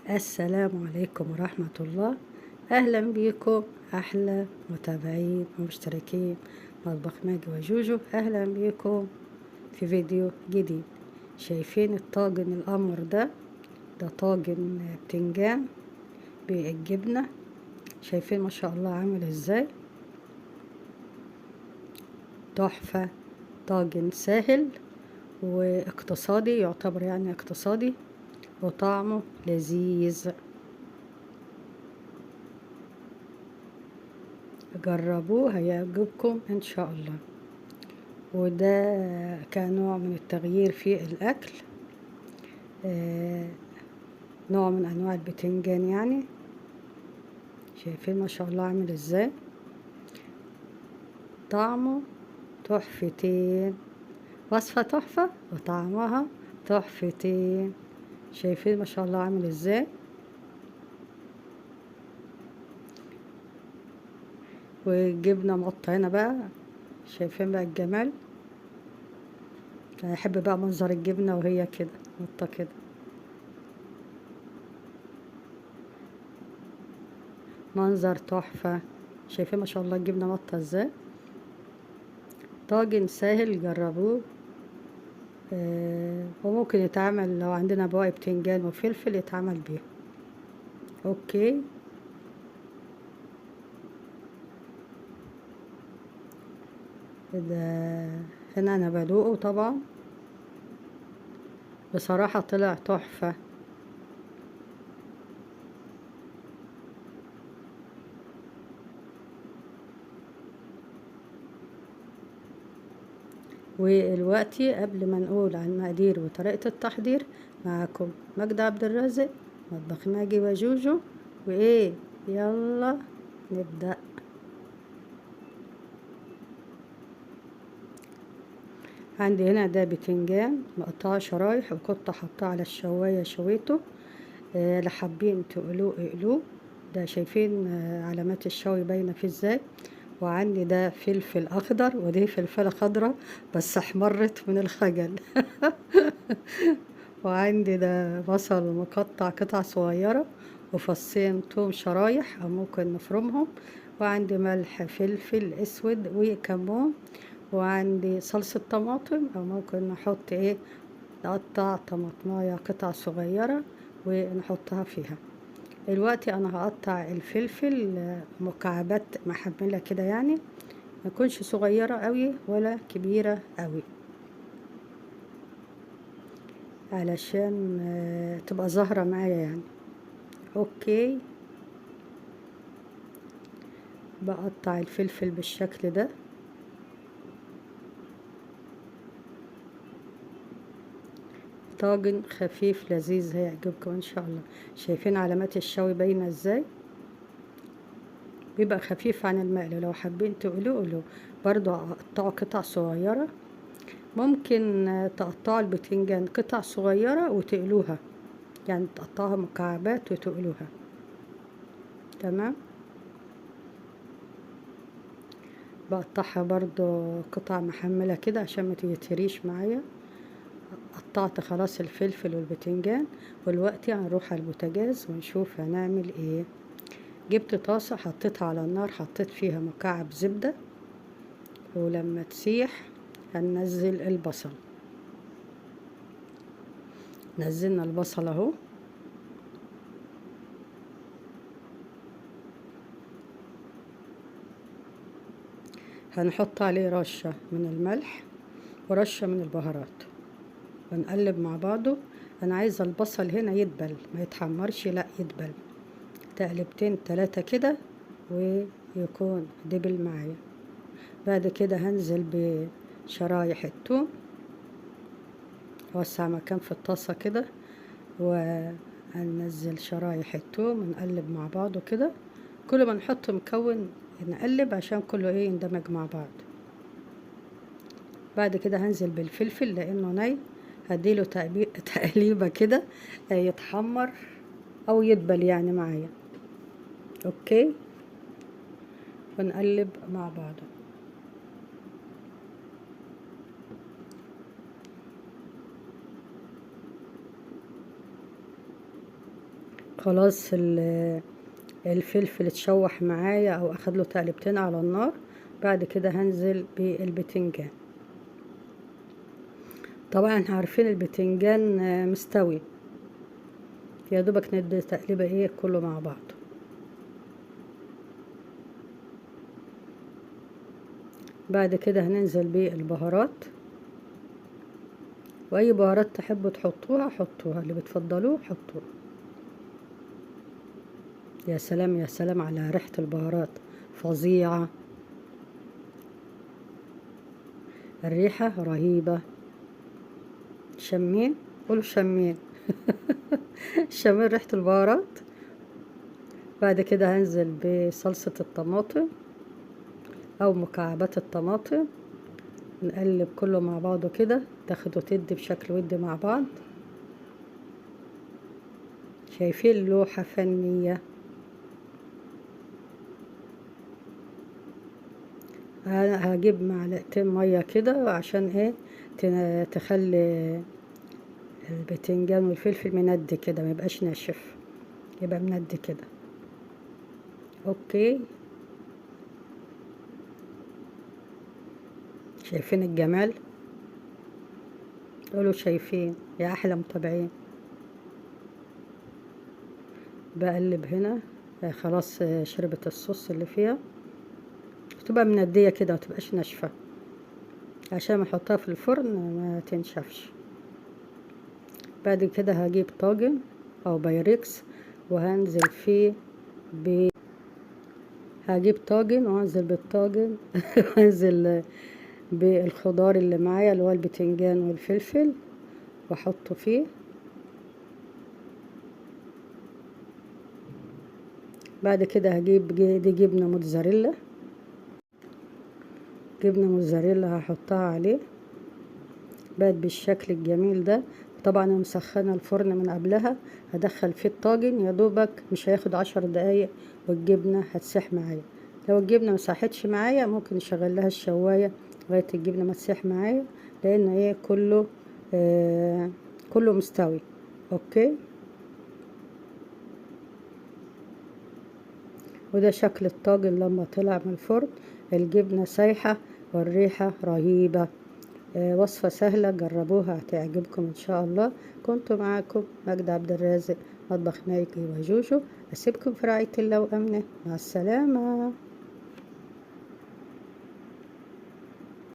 السلام عليكم ورحمة الله. أهلا بيكم أحلى متابعين ومشتركين مطبخ ماجي وجوجو. أهلا بيكم في فيديو جديد. شايفين الطاجن الأمر ده طاجن بتنجان بالجبنة. شايفين ما شاء الله عامل ازاي، تحفة. طاجن سهل واقتصادي، يعتبر يعني اقتصادي، وطعمه لذيذ. جربوه هيعجبكم ان شاء الله. وده كنوع من التغيير في الاكل، نوع من انواع البتنجان يعني. شايفين ما شاء الله عامل ازاي، طعمه تحفتين. وصفة تحفة وطعمها تحفتين. شايفين ما شاء الله عامل ازاي. والجبنة مقطعينة بقى. شايفين بقى الجمال. انا احب بقى منظر الجبنة وهي كده مقطة كده. منظر تحفة. شايفين ما شاء الله الجبنة مقطة ازاي. طاجن سهل، جربوه. وممكن يتعمل لو عندنا بواقي بتنجان وفلفل يتعمل بيه. اوكي. ده هنا انا بدوقه طبعا، بصراحة طلع تحفة. ودلوقتي قبل ما نقول عن المقادير وطريقة التحضير، معاكم ماجدة عبد الرازق، مطبخ ماجي وجوجو. وايه، يلا نبدأ. عندي هنا ده بتنجان مقطعه شرايح، وكنت حاطاه على الشواية شويته. اللي حابين تقلوه اقلوه. ده شايفين علامات الشوي باينة فيه ازاي. وعندي ده فلفل اخضر، ودي فلفلة خضرة بس احمرت من الخجل. وعندي ده بصل مقطع قطع صغيرة، وفصين توم شرايح او ممكن نفرمهم. وعندي ملح فلفل اسود وكمون. وعندي صلصة طماطم، او ممكن نحط نقطع طماطماية قطع صغيرة ونحطها فيها. دلوقتي انا هقطع الفلفل مكعبات محملة كده، يعني ما تكونش صغيرة قوي ولا كبيرة قوي، علشان تبقى ظاهرة معايا يعني. اوكي. بقطع الفلفل بالشكل ده. طاجن خفيف لذيذ هيعجبكم ان شاء الله. شايفين علامات الشوي باينة ازاي. بيبقى خفيف عن المقلي. لو حابين تقلوه قلوه. برضو اقطعه قطع صغيرة. ممكن تقطعوا البتنجان قطع صغيرة وتقلوها، يعني تقطعها مكعبات وتقلوها. تمام. بقطعها برضو قطع محملة كده عشان ما تيتهريش معايا. قطعت خلاص الفلفل والبتنجان. والوقت هنروح على البوتاجاز ونشوف هنعمل ايه. جبت طاسة حطيتها على النار، حطيت فيها مكعب زبدة، ولما تسيح هننزل البصل. نزلنا البصل اهو. هنحط عليه رشة من الملح ورشة من البهارات، ونقلب مع بعضه. انا عايزة البصل هنا يدبل، ما يتحمرش، لا يدبل تقلبتين 3 كده ويكون دبل معايا. بعد كده هنزل بشرايح الثوم، اوسع مكان في الطاسة كده، وهننزل شرايح الثوم ونقلب مع بعضه كده. كل ما نحط مكون نقلب عشان كله يندمج مع بعض. بعد كده هنزل بالفلفل لانه ني، هديله تقليبة كده يتحمر او يدبل يعني معايا. اوكي. ونقلب مع بعض. خلاص الفلفل اتشوح معايا او اخد له تقلبتين على النار. بعد كده هنزل بالبتنجان. طبعا احنا عارفين البتنجان مستوي، يا دوبك ندي تقليبه ايه كله مع بعض. بعد كده هننزل بالبهارات، واي بهارات تحبوا تحطوها حطوها، اللي بتفضلوه حطوه. يا سلام يا سلام على ريحة البهارات، فظيعة، الريحة رهيبة. شمين، قولوا شمين. شمين ريحة البهارات. بعد كده هنزل بصلصة الطماطم او مكعبات الطماطم، نقلب كله مع بعضه كده، تاخد وتدي بشكل ودي مع بعض. شايفين لوحة فنية. انا هجيب معلقتين مية كده عشان ايه تخلي البتنجان والفلفل مندي كده، ما يبقاش ناشف، يبقى مندي كده. اوكي، شايفين الجمال؟ قولوا شايفين يا احلى متابعين. بقلب هنا. خلاص شربت الصوص اللي فيها، تبقى مندية كده ما تبقاش ناشفة، عشان ما احطها في الفرن ما تنشفش. بعد كده هجيب طاجن او بايركس وهنزل فيه هجيب طاجن وهنزل بالطاجن وهنزل بالخضار اللي معايا اللي هو البتنجان والفلفل واحطه فيه. بعد كده هجيب دي جبنة موتزاريلا، جبنة موتزاريلا هحطها عليه بقت بالشكل الجميل ده. طبعا انا مسخنه الفرن من قبلها، هدخل فيه الطاجن يا دوبك مش هياخد 10 دقايق والجبنه هتسيح معايا. لو الجبنه مساحتش معايا ممكن نشغل لها الشوايه لغايه الجبنه ما تسيح معايا، لان ايه كله مستوي. اوكي، وده شكل الطاجن لما طلع من الفرن، الجبنه سايحه والريحه رهيبه. وصفة سهلة، جربوها هتعجبكم إن شاء الله. كنت معاكم مجد عبد الرازق، مطبخ مايكي وجوجو. أسيبكم في رعاية الله وأمنه، مع السلامة.